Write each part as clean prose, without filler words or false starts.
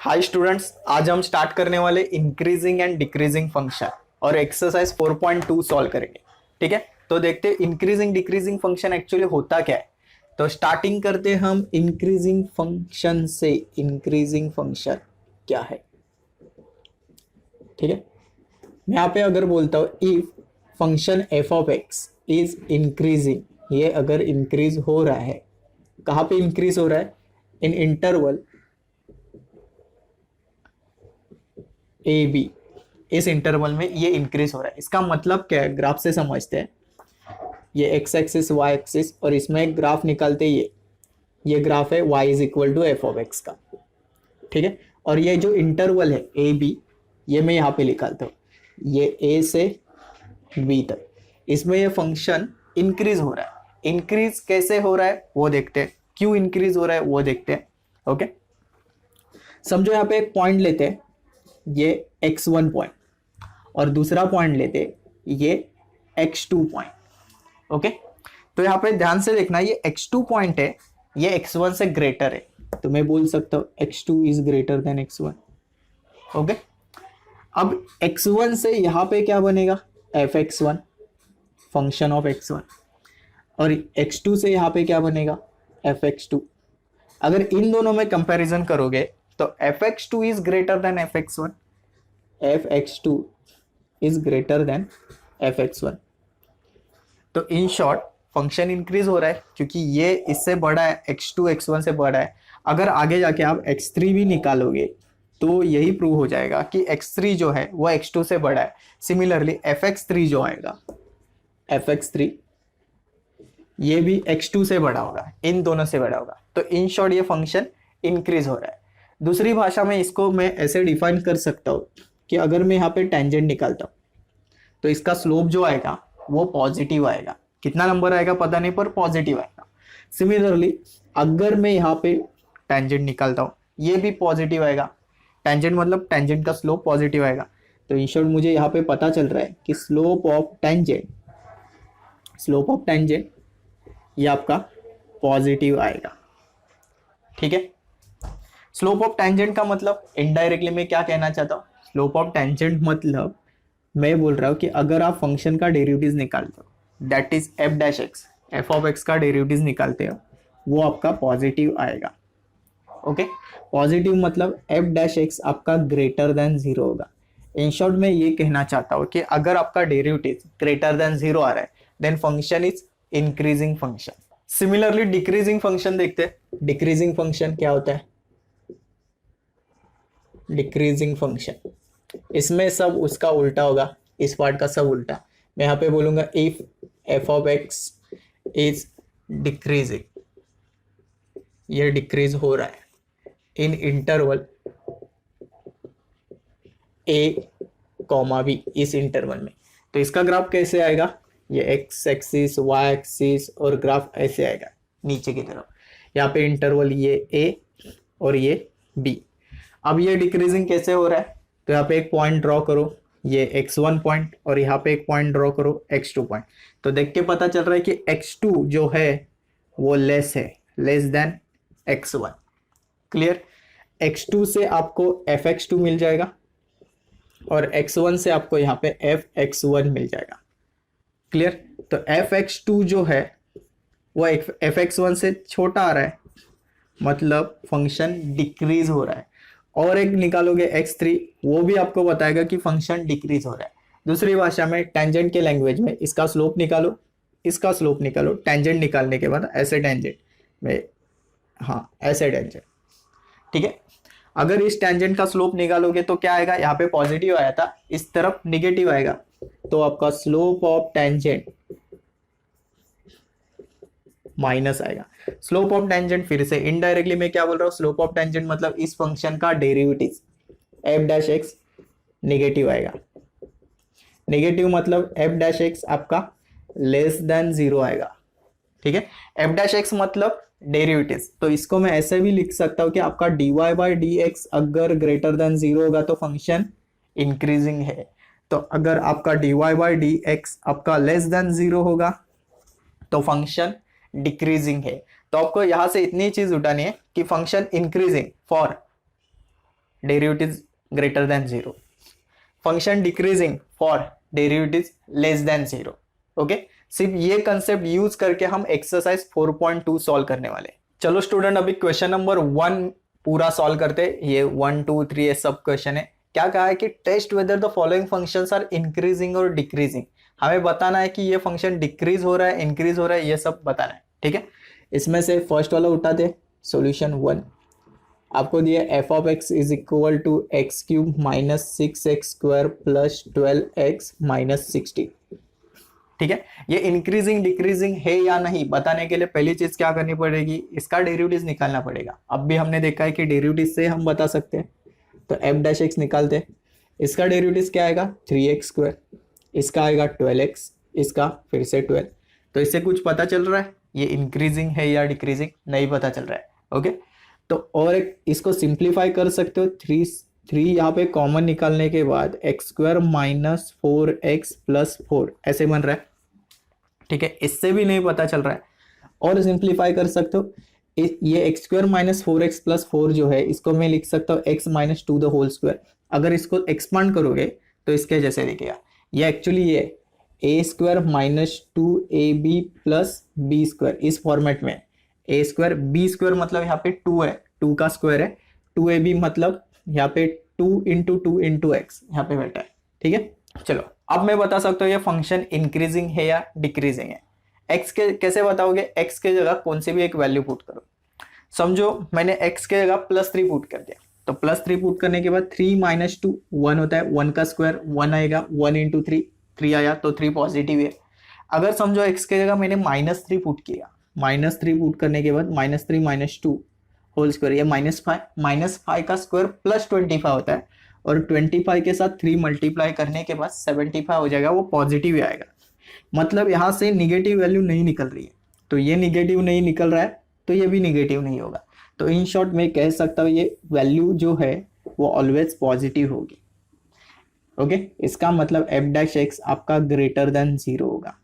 Hi students, आज हम start करने वाले इंक्रीजिंग एंड डिक्रीजिंग फंक्शन और एक्सरसाइज 4.2 सॉल्व करेंगे। ठीक है, तो देखते हैं इंक्रीजिंग डिक्रीजिंग फंक्शन एक्चुअली होता क्या है। तो स्टार्टिंग करते हैं हम इंक्रीजिंग फंक्शन से। इंक्रीजिंग फंक्शन क्या है? ठीक है, मैं यहाँ पे अगर बोलता हूँ if function F of X is increasing, ये अगर इंक्रीज हो रहा है, कहाँ पे इंक्रीज हो रहा है? इन इंटरवल ए बी, इस इंटरवल में ये इंक्रीज हो रहा है। इसका मतलब क्या है, ग्राफ से समझते हैं। ये एक्स एक्सिस वाई एक्सिस और इसमें एक ग्राफ निकालते हैं। ये ग्राफ है y is equal to F of X का। ठीक है, और ये जो इंटरवल है ए बी, ये मैं यहाँ पे निकालता हूँ, ये ए से बी तक। इसमें ये फंक्शन इंक्रीज हो रहा है। इंक्रीज कैसे हो रहा है वो देखते हैं, क्यों इंक्रीज हो रहा है वो देखते हैं। ओके, समझो यहाँ पे एक पॉइंट लेते हैं, ये x1 पॉइंट, और दूसरा पॉइंट लेते ये x2 पॉइंट। ओके, तो यहाँ पे ध्यान से देखना, ये x2 पॉइंट है, ये x1 से ग्रेटर है, तो मैं बोल सकता हूँ x2 is greater then x1। Okay, अब x1 से यहाँ पे क्या बनेगा? fx1 फंक्शन ऑफ x1, और x2 से यहाँ पे क्या बनेगा? fx2। अगर इन दोनों में कंपैरिजन करोगे तो fx2 is greater then fx1, fx2 is greater then fx1। तो इन शॉर्ट फंक्शन इंक्रीज हो रहा है क्योंकि ये इससे बड़ा है, x2 x1 से बड़ा है। अगर आगे जाके आप x3 भी निकालोगे तो यही प्रूव हो जाएगा कि x3 जो है वो x2 से बड़ा है। सिमिलरली fx3 जो आएगा, fx3 ये भी x2 से बड़ा होगा, इन दोनों से बड़ा होगा। तो इन शॉर्ट ये फंक्शन इंक्रीज हो रहा है। दूसरी भाषा में इसको मैं ऐसे डिफाइन कर सकता हूँ कि अगर मैं यहाँ पे टेंजेंट निकालता हूँ तो इसका स्लोप जो आएगा वो पॉजिटिव आएगा। कितना नंबर आएगा पता नहीं, पर पॉजिटिव आएगा। सिमिलरली अगर मैं यहाँ पे टेंजेंट निकालता हूँ, ये भी पॉजिटिव आएगा। टेंजेंट मतलब टेंजेंट का स्लोप पॉजिटिव आएगा। तो इन शॉर्ट मुझे यहाँ पे पता चल रहा है कि स्लोप ऑफ टेंजेंट ये आपका पॉजिटिव आएगा। ठीक है, स्लोप ऑफ टेंजेंट का मतलब इनडायरेक्टली मैं क्या कहना चाहता हूँ? स्लोप ऑफ टेंजेंट मतलब मैं बोल रहा हूँ कि अगर आप फंक्शन का डेरिवेटिव निकालते हो, that is F dash x, F of X का डेरिवेटिव निकालते हो, वो आपका पॉजिटिव आएगा। ओके, पॉजिटिव मतलब एफ डैश एक्स आपका ग्रेटर देन जीरो होगा। इन शॉर्ट मैं ये कहना चाहता हूँ कि अगर आपका डेरिवेटिव ग्रेटर देन जीरो आ रहा है then function is increasing function. Similarly decreasing function देखते हैं। डिक्रीजिंग फंक्शन क्या होता है? डिक्रीजिंग फंक्शन, इसमें सब उसका उल्टा होगा, इस पार्ट का सब उल्टा। मैं यहाँ पे बोलूंगा if F of X is decreasing, ये डिक्रीज हो रहा है in interval A comma B, इस इंटरवल में। तो इसका ग्राफ कैसे आएगा? ये एक्स एक्सिस वाई एक्सिस और ग्राफ ऐसे आएगा नीचे की तरफ। यहाँ पे इंटरवल ये ए और ये बी। अब ये डिक्रीजिंग कैसे हो रहा है? तो यहाँ पे एक पॉइंट ड्रॉ करो, ये x1 पॉइंट, और यहाँ पे एक पॉइंट ड्रॉ करो x2 पॉइंट। तो देख के पता चल रहा है कि x2 जो है वो लेस है, less than x1। Clear? x2 से आपको fx2 मिल जाएगा और x1 से आपको यहाँ पे fx1 मिल जाएगा। क्लियर? तो fx2 जो है वो fx1 से छोटा आ रहा है, मतलब फंक्शन डिक्रीज हो रहा है। और एक निकालोगे x3, वो भी आपको बताएगा कि फंक्शन डिक्रीज हो रहा है। दूसरी भाषा में टेंजेंट के लैंग्वेज में इसका स्लोप निकालो, इसका स्लोप निकालो। टेंजेंट निकालने के बाद ऐसे टेंजेंट में, हाँ ऐसे टेंजेंट। ठीक है, अगर इस टेंजेंट का स्लोप निकालोगे तो क्या आएगा? यहाँ पे पॉजिटिव आया था, इस तरफ निगेटिव आएगा, तो आपका स्लोप ऑफ टेंजेंट माइनस आएगा। स्लोप ऑफ टेंजेंट फिर से इनडायरेक्टली मैं क्या बोल रहा हूँ? स्लोप ऑफ टेंजेंट मतलब इस फंक्शन का derivative F dash x negative आएगा। नेगेटिव मतलब एफ डैश एक्स आपका लेस देन जीरो आएगा। ठीक है, एफ डैश एक्स मतलब डेरिवेटिव, तो इसको मैं ऐसे भी लिख सकता हूँ कि आपका dy बाई डी एक्स अगर ग्रेटर देन जीरो होगा तो फंक्शन इंक्रीजिंग है। तो अगर आपका dy बाई डी एक्स आपका लेस देन जीरो होगा तो फंक्शन डिक्रीजिंग है। तो आपको यहां से इतनी चीज उठानी है कि function increasing for derivative greater than zero, function decreasing for derivative less than zero. Okay, सिर्फ ये कंसेप्ट यूज करके हम एक्सरसाइज 4.2 सॉल्व करने वाले। चलो स्टूडेंट, अभी क्वेश्चन नंबर 1 पूरा सॉल्व करते। ये 1 2 3 ये सब क्वेश्चन है। क्या कहा है कि test whether the following functions are increasing और डिक्रीजिंग। हमें बताना है कि ये फंक्शन डिक्रीज हो रहा है, इंक्रीज हो रहा है, ये सब बताना है। ठीक है, इसमें से फर्स्ट वाला उठाते, सॉल्यूशन 1 आपको दिया F of X is equal to X cube minus 6x square plus 12x minus 60। ठीक है, ये इंक्रीजिंग डिक्रीजिंग है या नहीं बताने के लिए पहली चीज क्या करनी पड़ेगी, इसका डेरिवेटिव निकालना पड़ेगा। अब भी हमने देखा है कि डेरिवेटिव से हम बता सकते हैं, तो एफ डैश एक्स निकालते हैं। इसका डेरिवेटिव क्या आएगा 3x स्क्वायर, इसका आएगा 12x, इसका फिर से 12। तो इससे कुछ पता चल रहा है ये इंक्रीजिंग है या डिक्रीजिंग, नहीं पता चल रहा है। ओके, तो और एक इसको सिंप्लीफाई कर सकते हो, 3 यहाँ पे कॉमन निकालने के बाद x square minus 4x plus 4 ऐसे बन रहा है। ठीक है, इससे भी नहीं पता चल रहा है, और सिंप्लीफाई कर सकते हो। ये x square minus 4x plus 4 जो है इसको मैं लिख सकता हूँ x minus 2 the whole square. अगर इसको एक्सपांड करोगे तो इसके जैसे दिखेगा। ये एक्चुअली ये A square minus 2ab plus B square इस फॉर्मेट में। ए स्क्वायर बी स्क्वायर मतलब यहाँ पे 2 है, 2 का स्क्वायर है, 2ab मतलब यहाँ पे 2 इंटू 2 इंटू एक्स यहाँ पे बैठा है। ठीक है, चलो अब मैं बता सकता हूँ ये फंक्शन इंक्रीजिंग है या डिक्रीजिंग है। एक्स के कैसे बताओगे, एक्स के जगह कौन सी भी एक वैल्यू पुट करो। समझो मैंने एक्स के जगह +3 पुट कर दिया, तो +3 पुट करने के बाद 3 माइनस 2 1 होता है, 1 का स्क्वायर 1 आएगा, 1 इंटू 3 आया तो 3 पॉजिटिव है। अगर समझो एक्स के जगह मैंने -3 पुट किया, -3 पुट करने के बाद -3 माइनस 2 होल स्क्वायर, ये -5 का स्क्वायर प्लस 25 होता है, और 25 के साथ 3 मल्टीप्लाई करने के बाद 75 हो जाएगा, वो पॉजिटिव ही आएगा। मतलब यहाँ से निगेटिव वैल्यू नहीं निकल रही है, तो ये निगेटिव नहीं निकल रहा है तो ये भी निगेटिव नहीं होगा। तो इन शॉर्ट मैं कह सकता हूँ ये वैल्यू जो है वो ऑलवेज पॉजिटिव होगी। ओके, इसका मतलब एफ डैश एक्स आपका ग्रेटर देन 0 होगा।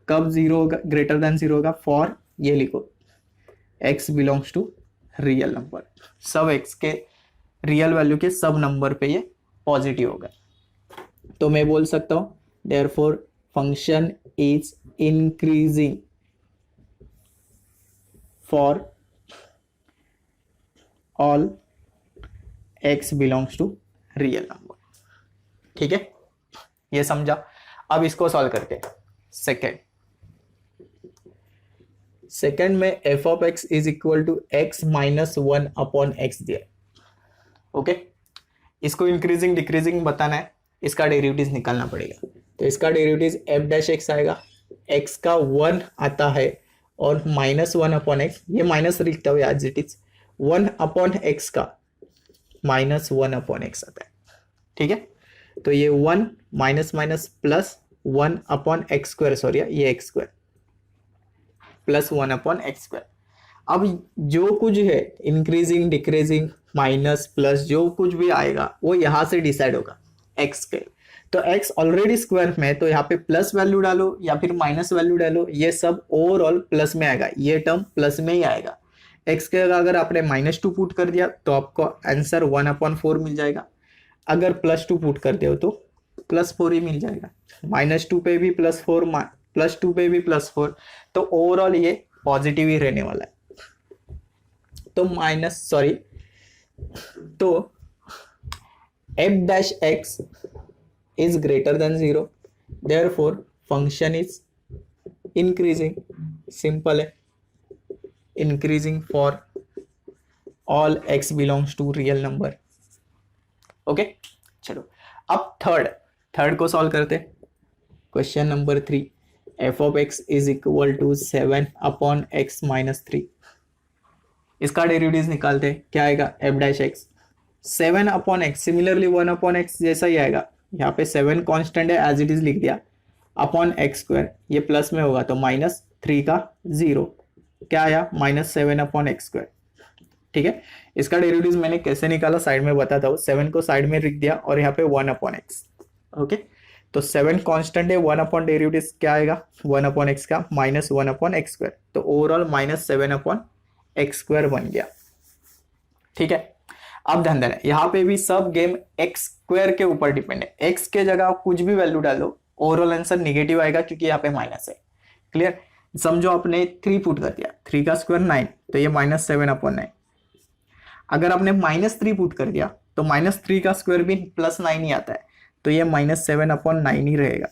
कब 0 होगा, ग्रेटर देन 0 होगा, फॉर ये लिखो x belongs to real number, सब x के रियल वैल्यू के सब नंबर पे ये पॉजिटिव होगा। तो मैं बोल सकता हूँ therefore function is increasing for all x belongs to real number. ठीक है, ये समझा। अब इसको सॉल्व करके सेकेंड में F of X is equal to X minus 1 upon X दिया। ओके, इसको इंक्रीजिंग डिक्रीजिंग बताना है, इसका डेरिवेटिव निकालना पड़ेगा। तो इसका डेरिवेटिव एफ डैश एक्स आएगा, एक्स का 1 आता है और -1 अपॉन एक्स, ये माइनस लिखता हूँ as it is, 1 upon X का -1 अपॉन एक्स आता है। ठीक है, तो ये 1 minus minus plus 1 upon x square, sorry ये x square plus 1 upon x square. अब जो कुछ है इंक्रीजिंग डिक्रीजिंग माइनस प्लस जो कुछ भी आएगा वो यहाँ से डिसाइड होगा एक्स के। तो एक्स ऑलरेडी स्क्वायर में, तो यहाँ पे प्लस वैल्यू डालो या फिर माइनस वैल्यू डालो, ये सब ओवरऑल प्लस में आएगा, ये टर्म प्लस में ही आएगा। एक्स के अगर आपने -2 पुट कर दिया तो आपको आंसर 1/4 मिल जाएगा। अगर +2 पुट कर दो तो +4 ही मिल जाएगा। -2 पे भी +4, +2 पे भी +4, तो ओवरऑल ये पॉजिटिव ही रहने वाला है। तो f dash x is greater than 0, therefore function is increasing, simple है, increasing for all x belongs to real number। Okay, चलो अब थर्ड को सॉल्व करते हैं। Question number 3, F of X is equal to 7 upon X minus 3। इसका derivative निकालते हैं, क्या आएगा F dash X 7 upon X, similarly 1 upon X जैसा ही आएगा। यहाँ पे 7 कांस्टेंट है, एज इट इज लिख दिया, अपॉन एक्स स्क्वायर, ये प्लस में होगा तो -3 का 0, क्या आया -7 अपॉन एक्स स्क्वायर। ठीक है, इसका डेरिवेटिव मैंने कैसे निकाला साइड में बताता हूँ। 7 को साइड में लिख दिया और यहाँ पे 1 अपॉन एक्स। ओके, तो 7 कांस्टेंट है, 1 अपॉन डेरिवेटिव क्या आएगा 1 अपॉन एक्स का -1 अपॉन एक्स स्क्वायर, तो ओवरऑल -7 अपॉन एक्स स्क्वायर बन गया। ठीक है, अब ध्यान देना, यहाँ पे भी सब गेम एक्स स्क्वायर के ऊपर डिपेंड है। एक्स के जगह आप कुछ भी वैल्यू डालो, ओवरऑल आंसर निगेटिव आएगा क्योंकि यहाँ पे माइनस है। क्लियर? समझो आपने 3 पुट कर दिया, 3 का स्क्वायर 9, तो ये -7/9। अगर आपने -3 पुट कर दिया तो -3 का स्क्वायर भी +9 ही आता है, तो ये -7/9 ही रहेगा।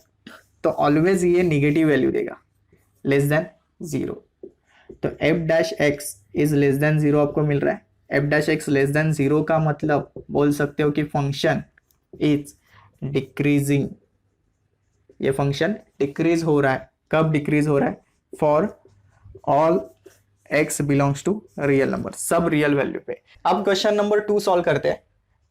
तो ऑलवेज ये निगेटिव वैल्यू देगा, लेस देन 0। तो f'(x) इज लेस देन 0 आपको मिल रहा है। f'(x) लेस देन 0 का मतलब बोल सकते हो कि फंक्शन इज डिक्रीजिंग। ये फंक्शन डिक्रीज हो रहा है। कब डिक्रीज हो रहा है? For all x belongs to real number, सब रियल वैल्यू पे। अब क्वेश्चन नंबर 2 सॉल्व करते हैं।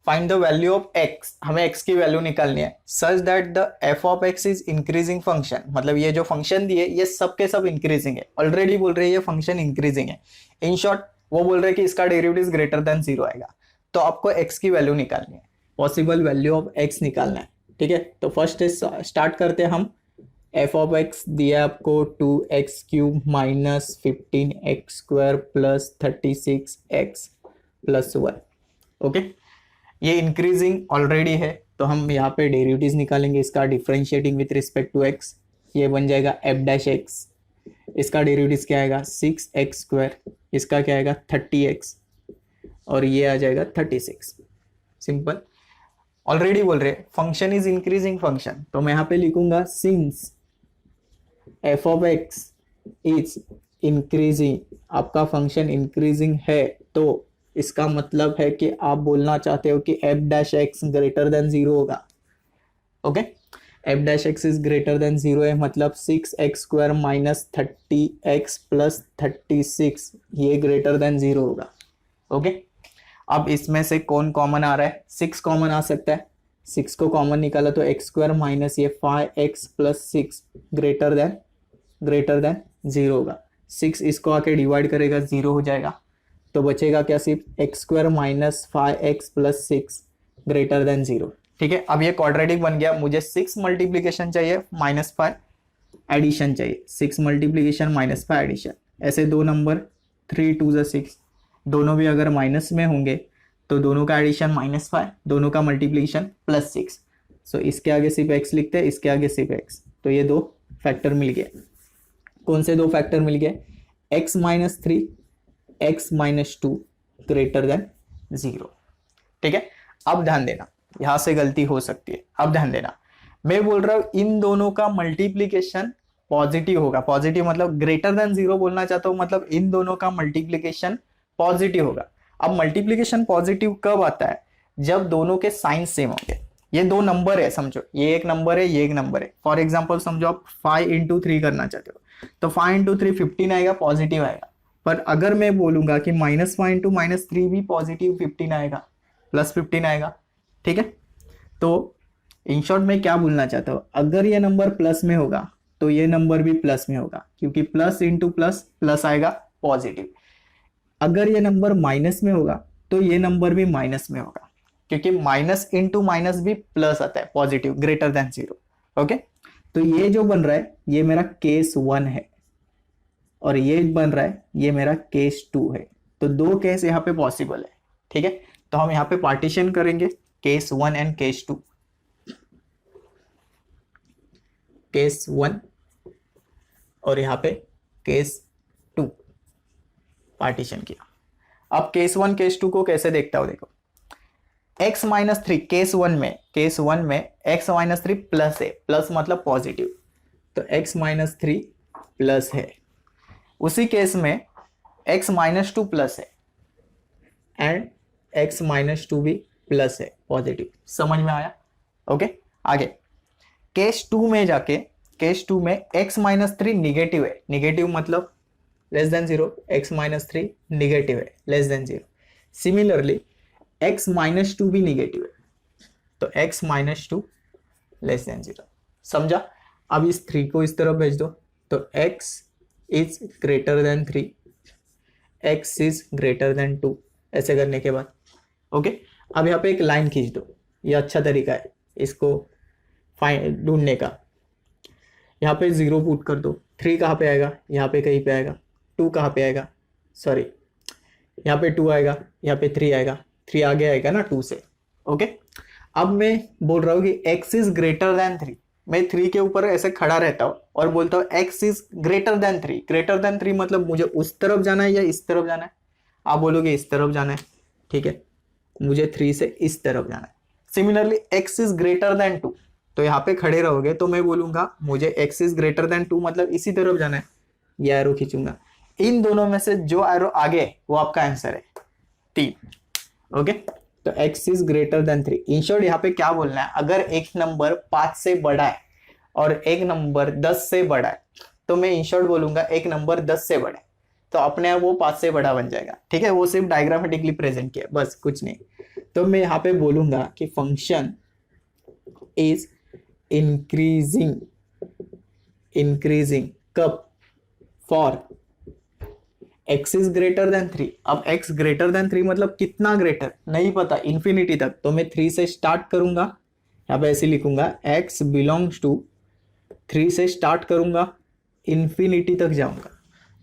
Find the value of x, हमें x की वैल्यू निकालनी है, such that the f(x) is increasing function. मतलब ये जो फंक्शन दिए ये सब के सब इंक्रीजिंग है। ऑलरेडी बोल रहे हैं ये फंक्शन इंक्रीजिंग है। इन शॉर्ट वो बोल रहे हैं कि इसका डेरिवेटिव ग्रेटर देन 0 आएगा। तो आपको x की वैल्यू निकालनी है, पॉसिबल वैल्यू ऑफ x निकालना है। ठीक है, तो फर्स्ट स्टार्ट करते हैं हम। f(x) दिया आपको 2x³ - 15x² + 36x + 1। ओके, ये इंक्रीजिंग ऑलरेडी है, तो हम यहाँ पे डेरिवेटिव्स निकालेंगे इसका, differentiating with respect to x। ये बन जाएगा f'(x), इसका डेरिवेटिव्स क्या आएगा 6x², इसका क्या आएगा 30x, और ये आ जाएगा 36। सिंपल। ऑलरेडी बोल रहे फंक्शन इज इंक्रीजिंग फंक्शन, तो मैं यहाँ पे लिखूंगा सिंस f(x) इज इंक्रीजिंग, आपका फंक्शन इंक्रीजिंग है, तो इसका मतलब है कि आप बोलना चाहते हो कि f'(x) ग्रेटर देन 0 होगा। Okay, f'(x) is greater then 0 है, मतलब 6x² - 30x + 36 ये ग्रेटर देन 0 होगा। ओके, अब इसमें से कौन कॉमन आ रहा है? 6 कॉमन आ सकता है। 6 को कॉमन निकाला तो x² माइनस ये 5x + 6 ग्रेटर देन 0 होगा। 6 इसको आके डिवाइड करेगा 0 हो जाएगा, तो बचेगा क्या? सिर्फ x² - 5x + 6 ग्रेटर देन 0। ठीक है, अब ये क्वाड्रेटिक बन गया। मुझे 6 मल्टीप्लीकेशन चाहिए, -5 एडिशन चाहिए। 6 मल्टीप्लीकेशन -5 एडिशन, ऐसे दो नंबर 3 2 = 6, दोनों भी अगर माइनस में होंगे तो दोनों का एडिशन -5, दोनों का मल्टीप्लीकेशन +6। सो इसके आगे सिर्फ x लिखते हैं, इसके आगे सिर्फ x। तो ये दो फैक्टर मिल गए। कौन से दो फैक्टर मिल गए? x - 3, x - 2 greater than 0। ठीक है, अब ध्यान देना, यहां से गलती हो सकती है। अब ध्यान देना, मैं बोल रहा हूं इन दोनों का मल्टीप्लीकेशन पॉजिटिव होगा। पॉजिटिव मतलब ग्रेटर देन 0 बोलना चाहता हूं, मतलब इन दोनों का मल्टीप्लीकेशन पॉजिटिव होगा। अब मल्टीप्लीकेशन पॉजिटिव कब आता है? जब दोनों के साइन सेम होंगे। ये दो नंबर है, समझो ये एक नंबर है, ये एक नंबर है। फॉर एग्जांपल समझो आप 5 × 3 करना चाहते हो, तो 5 × 3 15 आएगा, पॉजिटिव आएगा। पर अगर मैं बोलूंगा कि -5 × -3 भी पॉजिटिव 15 आएगा, +15 आएगा। ठीक है, तो इन शॉर्ट में क्या बोलना चाहता हूं, अगर ये नंबर प्लस में होगा तो ये नंबर भी प्लस में होगा, क्योंकि प्लस इंटू प्लस प्लस आएगा, पॉजिटिव। अगर ये नंबर माइनस में होगा तो ये नंबर भी माइनस में होगा, क्योंकि माइनस इंटू माइनस भी प्लस आता है, पॉजिटिव, ग्रेटर देन 0। ओके, तो ये जो बन रहा है ये मेरा केस 1 है, और ये बन रहा है ये मेरा केस 2 है। तो दो केस यहाँ पे पॉसिबल है। ठीक है, तो हम यहाँ पे पार्टीशन करेंगे केस 1 एंड केस 2। केस 1 और यहाँ पे केस 2 पार्टीशन किया। अब केस 1 केस 2 को कैसे देखता हूं, देखो x - 3 केस 1 में x - 3 प्लस है, प्लस मतलब पॉजिटिव, तो x - 3 प्लस है। उसी केस में x - 2 प्लस है एंड x - 2 भी प्लस है, पॉजिटिव। समझ में आया? ओके, आगे केस 2 में जाके, केस 2 में x - 3 निगेटिव है, निगेटिव मतलब लेस देन 0, x - 3 निगेटिव है, लेस देन 0। सिमिलरली x - 2 भी निगेटिव है, तो x - 2 लेस देन 0। समझा? अब इस 3 को इस तरफ भेज दो, तो x is greater then 3, x is greater then 2, ऐसे करने के बाद। ओके, अब यहाँ पे एक लाइन खींच दो, ये अच्छा तरीका है इसको फाइंड ढूंढने का। यहाँ पे 0 पुट कर दो, 3 कहाँ पे आएगा? यहाँ पे कहीं पे आएगा। 2 कहाँ पे आएगा? सॉरी, यहाँ पे 2 आएगा, यहाँ पे 3 आएगा, 3 आगे आएगा ना 2 से। ओके, अब मैं बोल रहा हूँ कि x इज ग्रेटर देन 3। मैं 3 के ऊपर ऐसे खड़ा रहता हूँ और बोलता हूँ x is greater then 3। Greater than 3 मतलब मुझे उस तरफ जाना है या इस तरफ जाना है? आप बोलोगे इस तरफ जाना है, ठीक है, मुझे 3 से इस तरफ जाना है। Similarly x is greater then 2, तो यहाँ पे खड़े रहोगे तो मैं बोलूंगा मुझे x इज ग्रेटर देन 2 मतलब इसी तरफ जाना है, ये एरो खींचूंगा। इन दोनों में से जो एरो आगे है वो आपका आंसर है 3। ओके, तो x is greater then 3। In short यहाँ पे क्या बोलना है, अगर एक नंबर 5 से बड़ा है और एक नंबर 10 से बड़ा है, तो मैं इन शॉर्ट बोलूंगा एक नंबर 10 से बड़ा है, तो अपने आप वो 5 से बड़ा बन जाएगा। ठीक है, वो सिर्फ डायग्रामेटिकली प्रेजेंट किया, बस कुछ नहीं। तो मैं यहाँ पे बोलूंगा कि फंक्शन इज इंक्रीजिंग, इंक्रीजिंग कब, for x is greater then 3। अब x ग्रेटर देन 3 मतलब कितना ग्रेटर नहीं पता, इंफिनिटी तक। तो मैं 3 से स्टार्ट करूंगा, यहाँ पे ऐसे लिखूंगा x बिलोंग्स टू 3 से स्टार्ट करूंगा, इंफिनिटी तक जाऊंगा।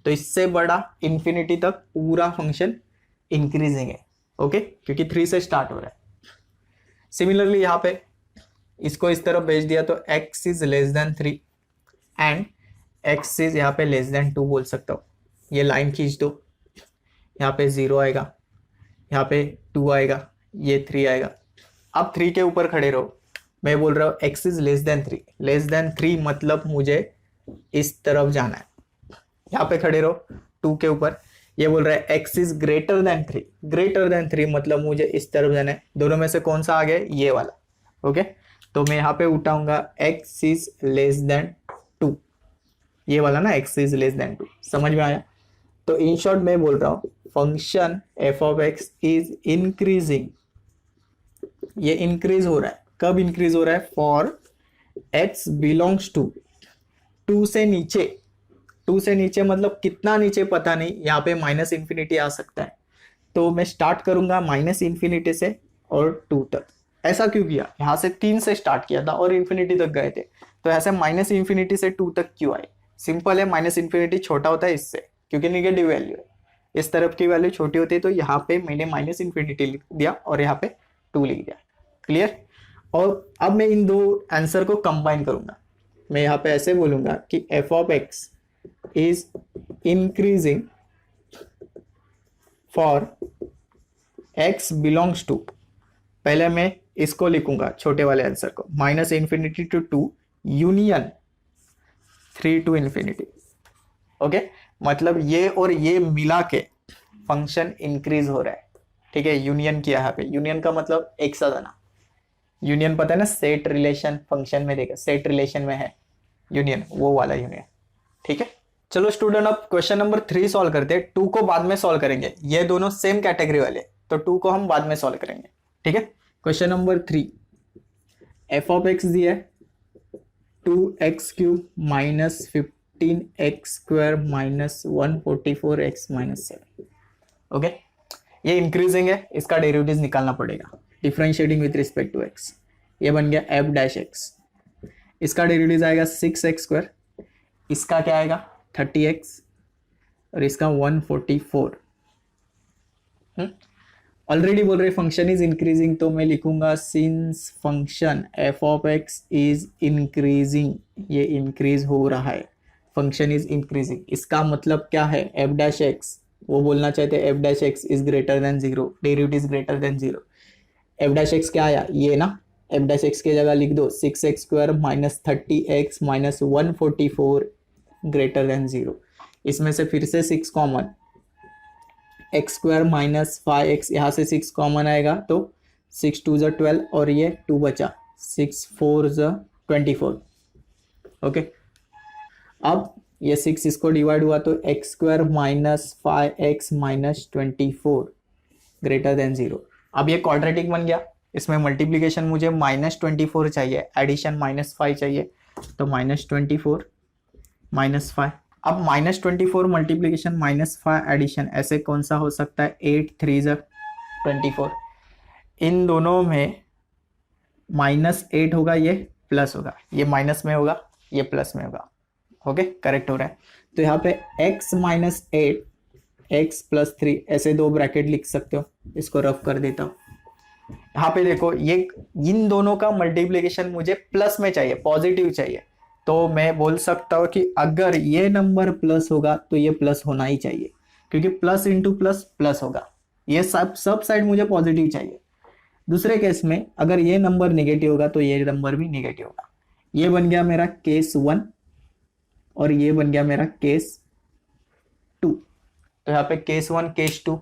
तो इससे बड़ा इंफिनिटी तक पूरा फंक्शन इंक्रीजिंग है। ओके, क्योंकि 3 से स्टार्ट हो रहा है। सिमिलरली यहाँ पे इसको इस तरफ भेज दिया तो x is less than 3 and x is यहाँ पे लेस देन 2 बोल सकता हूँ। ये लाइन खींच दो, यहाँ पे 0 आएगा, यहाँ पे 2 आएगा, ये 3 आएगा। अब 3 के ऊपर खड़े रहो, मैं बोल रहा हूँ x is less than 3। Less than 3 मतलब मुझे इस तरफ जाना है, यहाँ पे खड़े रहो 2 के ऊपर। ये बोल रहा है x is greater then 3। Greater than 3 मतलब मुझे इस तरफ जाना है। दोनों में से कौन सा आ गया, ये वाला। ओके, तो मैं यहाँ पे उठाऊंगा x इज लेस देन 2, ये वाला ना, x इज लेस देन 2। समझ में आया? तो इन शॉर्ट मैं बोल रहा हूँ function f of x is increasing, ये इंक्रीज हो रहा है। कब इंक्रीज हो रहा है, फॉर x बिलोंग्स टू 2 से नीचे। 2 से नीचे मतलब कितना नीचे पता नहीं, यहाँ पे माइनस इंफिनिटी आ सकता है। तो मैं स्टार्ट करूंगा माइनस इंफिनिटी से और 2 तक। ऐसा क्यों किया, यहाँ से 3 से स्टार्ट किया था और इंफिनिटी तक गए थे, तो ऐसे माइनस इंफिनिटी से 2 तक क्यों आए? सिंपल है, माइनस इंफिनिटी छोटा होता है इससे, क्योंकि निगेटिव वैल्यू है। इस तरफ की वैल्यू छोटी होती है, तो यहाँ पे मैंने माइनस इंफिनिटी लिख दिया और यहाँ पे 2 लिख दिया। क्लियर? और अब मैं इन दो आंसर को कंबाइन करूंगा। मैं यहाँ पे ऐसे बोलूंगा कि f of x is increasing for x belongs to, पहले मैं इसको लिखूंगा छोटे वाले आंसर को, minus infinity to 2 union 3 to infinity. Okay, मतलब ये और ये मिला के फंक्शन इंक्रीज हो रहा है। ठीक है, यूनियन किया यहाँ पे। यूनियन का मतलब एक साथ आना। यूनियन पता है ना, सेट रिलेशन फंक्शन में देखा, सेट रिलेशन में है यूनियन, वो वाला यूनियन। ठीक है, चलो स्टूडेंट अब क्वेश्चन नंबर 3 सॉल्व करते हैं। 2 को बाद में सॉल्व करेंगे, ये दोनों सेम कैटेगरी वाले, तो 2 को हम बाद में सॉल्व करेंगे। ठीक है, question number 3, f of x दिया है 2x³ minus 15x² minus 144x minus 7। Okay, ये इंक्रीजिंग है, इसका डेरिवेटिव निकालना पड़ेगा, differentiating with respect to x। ये बन गया f डैश x, इसका डेरिवेटिव आएगा 6x², इसका क्या आएगा 30x और इसका 144। ऑलरेडी बोल रहे फंक्शन इज इंक्रीजिंग, तो मैं लिखूंगा since function f of x is increasing, ये इंक्रीज हो रहा है, फंक्शन इज इंक्रीजिंग। इसका मतलब क्या है, f डैश x, वो बोलना चाहते हैं f dash x is greater then 0, derivative is greater then 0। f dash x क्या आया, ये ना, f डैश x की जगह लिख दो 6x² minus 30x minus 144 greater than 0। इसमें से फिर से 6 कॉमन, x² माइनस 5x, यहाँ से 6 कॉमन आएगा तो 6 2 ज़ा 12 और ये 2 बचा, 6 4 ज़ा 24। ओके, अब ये 6 इसको डिवाइड हुआ तो x² minus 5x minus 24 greater than 0। अब ये क्वाड्रेटिक बन गया, इसमें मल्टीप्लीकेशन मुझे माइनस 24 चाहिए, एडिशन माइनस 5 चाहिए, तो माइनस 24 माइनस 5। अब माइनस 24 मल्टीप्लीकेशन माइनस 5 एडिशन, ऐसे कौन सा हो सकता है, 8 3 ज़ा 24। इन दोनों में माइनस 8 होगा, ये प्लस होगा, ये माइनस में होगा, ये प्लस में होगा। ओके, करेक्ट हो रहा है। तो यहाँ पे x माइनस 8 x+3 ऐसे दो ब्रैकेट लिख सकते हो, इसको रफ कर देता हूँ। यहाँ पे देखो ये इन दोनों का मल्टीप्लिकेशन मुझे प्लस में चाहिए, पॉजिटिव चाहिए, तो मैं बोल सकता हूँ कि अगर ये नंबर प्लस होगा तो ये प्लस होना ही चाहिए, क्योंकि प्लस इंटू प्लस प्लस होगा। ये सब साइड मुझे पॉजिटिव चाहिए। दूसरे केस में अगर ये नंबर नेगेटिव होगा तो ये नंबर भी नेगेटिव होगा। ये बन गया मेरा केस 1 और ये बन गया मेरा केस 2। तो यहाँ पे केस 1 केस 2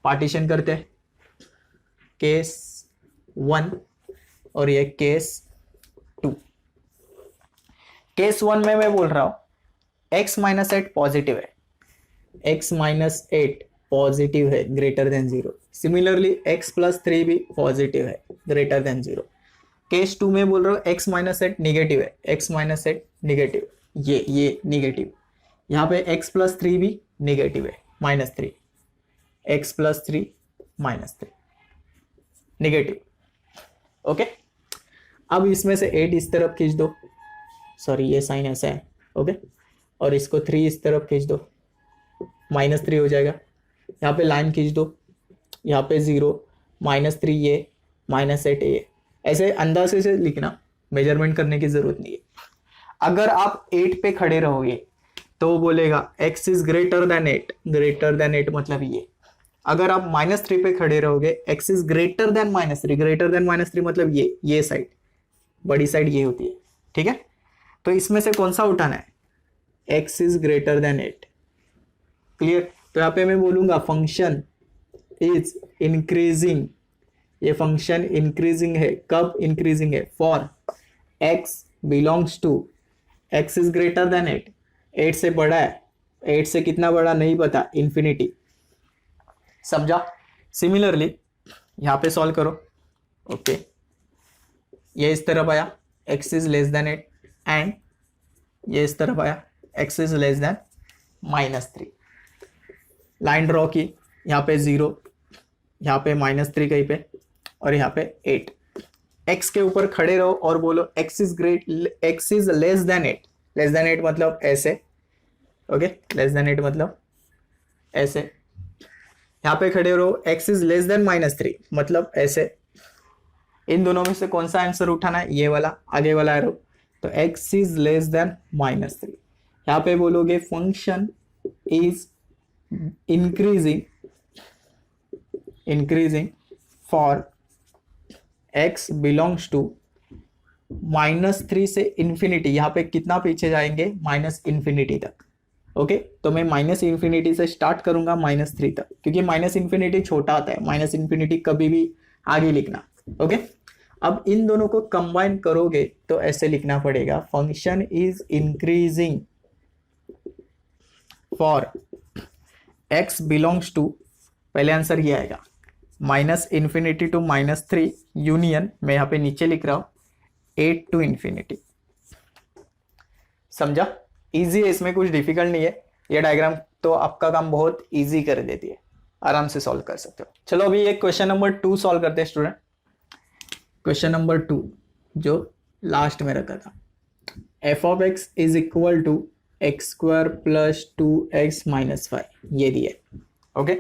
पार्टीशन करते हैं, केस 1 और ये केस 2। केस 1 में मैं बोल रहा हूं x-8 पॉजिटिव है, x-8 पॉजिटिव है ग्रेटर देन 0। सिमिलरली x+3 भी पॉजिटिव है ग्रेटर देन 0। केस 2 में बोल रहा हूँ x-8 नेगेटिव है, x-8 नेगेटिव, ये नेगेटिव। यहाँ पे x+3 भी नेगेटिव है, -3, x+3 -3 नेगेटिव। ओके, अब इसमें से 8 इस तरफ खींच दो, सॉरी ये साइन ऐसा है, ओके, और इसको 3 इस तरफ खींच दो, -3 हो जाएगा। यहाँ पे लाइन खींच दो, यहाँ पे 0, -3 ये, -8 ये, ऐसे अंदाजे से लिखना, मेजरमेंट करने की जरूरत नहीं है। अगर आप 8 पे खड़े रहोगे तो बोलेगा x is greater than 8, greater than 8 मतलब ये। अगर आप -3 पे खड़े रहोगे x is greater then -3, greater than -3 मतलब ये साइड, बड़ी साइड ये होती है, ठीक है। तो इसमें से कौन सा उठाना है, x is greater than 8, clear. तो यहाँ पे मैं बोलूंगा फंक्शन इज इंक्रीजिंग, ये फंक्शन इंक्रीजिंग है, कब इंक्रीजिंग है, for x belongs to, x is greater than 8, 8 से बड़ा है, 8 से कितना बड़ा नहीं पता, इंफिनिटी, समझा। सिमिलरली यहाँ पे सॉल्व करो, ओके, ये इस तरफ आया x is less than 8 and ये इस तरफ आया x is less than -3। Line draw की, यहाँ पे 0, यहाँ पे -3 कहीं पे, और यहाँ पे 8। x के ऊपर खड़े रहो और बोलो x is less than 8, less than 8 मतलब ऐसे, ओके, लेस देन 8 मतलब ऐसे। यहाँ पे खड़े रहो, x इज लेस देन -3 मतलब ऐसे। इन दोनों में से कौन सा आंसर उठाना है, ये वाला, आगे वाला एरो, तो x इज लेस देन -3। यहाँ पे बोलोगे function is increasing for x belongs to -3 से इंफिनिटी, यहाँ पे कितना पीछे जाएंगे, -इंफिनिटी तक, ओके। तो मैं -इंफिनिटी से स्टार्ट करूंगा -3 तक, क्योंकि -इंफिनिटी छोटा आता है, -इंफिनिटी कभी भी आगे लिखना, ओके। अब इन दोनों को कंबाइन करोगे तो ऐसे लिखना पड़ेगा, function is increasing for x belongs to, पहले आंसर ये आएगा, -इंफिनिटी टू -3 यूनियन, मैं यहाँ पे नीचे लिख रहा हूं 8 टू इंफिनिटी, समझा। इजी है, इसमें कुछ डिफिकल्ट नहीं है, ये डायग्राम तो आपका काम बहुत इजी कर देती है, आराम से सॉल्व कर सकते हो। चलो अभी एक क्वेश्चन नंबर 2 सॉल्व करते हैं स्टूडेंट। क्वेश्चन नंबर 2 जो लास्ट में रखा था, f(x) is equal to x² plus 2x minus 5, ये दिए, ओके।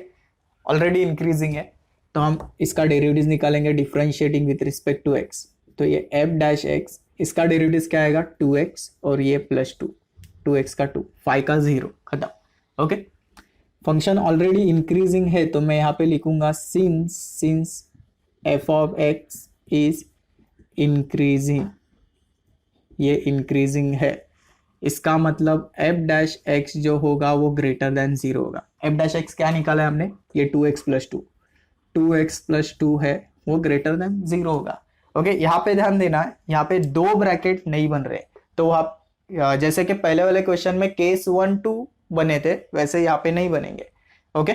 ऑलरेडी इंक्रीजिंग है तो हम इसका डेरिवेटिव निकालेंगे differentiating with respect to x। तो ये f'(x), इसका डेरिवेटिव क्या आएगा 2x, और ये प्लस 2, 2x का 2, 5 का 0, खत्म, ओके। फंक्शन ऑलरेडी इंक्रीजिंग है तो मैं यहाँ पे लिखूंगा सिंस f(x) इज इंक्रीजिंग, ये इंक्रीजिंग है, इसका मतलब f'(x) जो होगा वो ग्रेटर देन 0 होगा। f'(x) क्या निकाला है हमने, ये 2x प्लस 2, 2x प्लस 2 है, वो ग्रेटर देन 0 होगा, ओके। यहाँ पे ध्यान देना, यहाँ पे दो ब्रैकेट नहीं बन रहे, तो आप जैसे कि पहले वाले क्वेश्चन में केस 1 2 बने थे, वैसे यहाँ पे नहीं बनेंगे, ओके।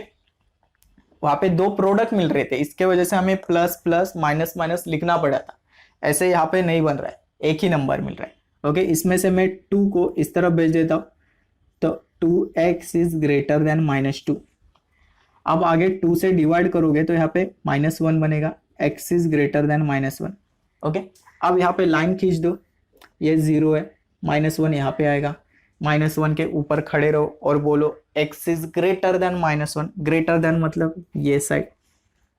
वहां पे दो प्रोडक्ट मिल रहे थे, इसके वजह से हमें प्लस प्लस माइनस माइनस लिखना पड़ा था, ऐसे यहाँ पे नहीं बन रहा है, एक ही नंबर मिल रहा है, ओके। इसमें से मैं 2 को इस तरफ भेज देता हूँ, तो 2x इज ग्रेटर देन -2। अब आगे 2 से डिवाइड करोगे तो यहाँ पे -1 बनेगा, x is greater then -1, okay. अब यहाँ पे लाइन खींच दो, ये 0 है, -1 यहाँ पे आएगा, -1 के ऊपर खड़े रहो और बोलो x is greater then -1, greater than मतलब ये साइड,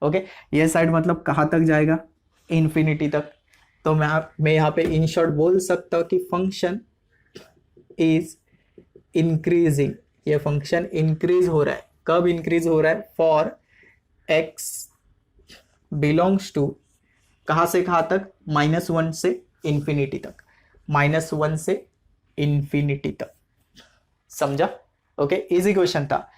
ओके ये साइड मतलब कहाँ तक जाएगा, इंफिनिटी तक। तो मैं यहाँ पे इन शॉर्ट बोल सकता हूँ कि फंक्शन इज इंक्रीजिंग, ये फंक्शन इंक्रीज हो रहा है। कब इंक्रीज हो रहा है, फॉर x बिलोंग्स टू कहाँ से कहाँ तक, -1 से इंफिनिटी तक, -1 से इंफिनिटी तक, समझा। ओके इजी क्वेश्चन था।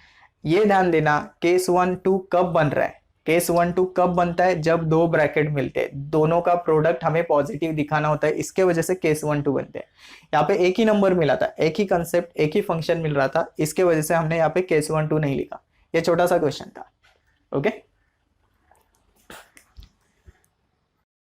ये ध्यान देना केस 1 2 कब बन रहा है, केस 1 2 कब बनता है, जब दो ब्रैकेट मिलते हैं, दोनों का प्रोडक्ट हमें पॉजिटिव दिखाना होता है, इसके वजह से केस 1 2 बनते हैं। यहाँ पे एक ही नंबर मिला था, एक ही कंसेप्ट, एक ही फंक्शन मिल रहा था, इसके वजह से हमने यहाँ पे केस 1 2 नहीं लिखा। ये छोटा सा क्वेश्चन था। ओके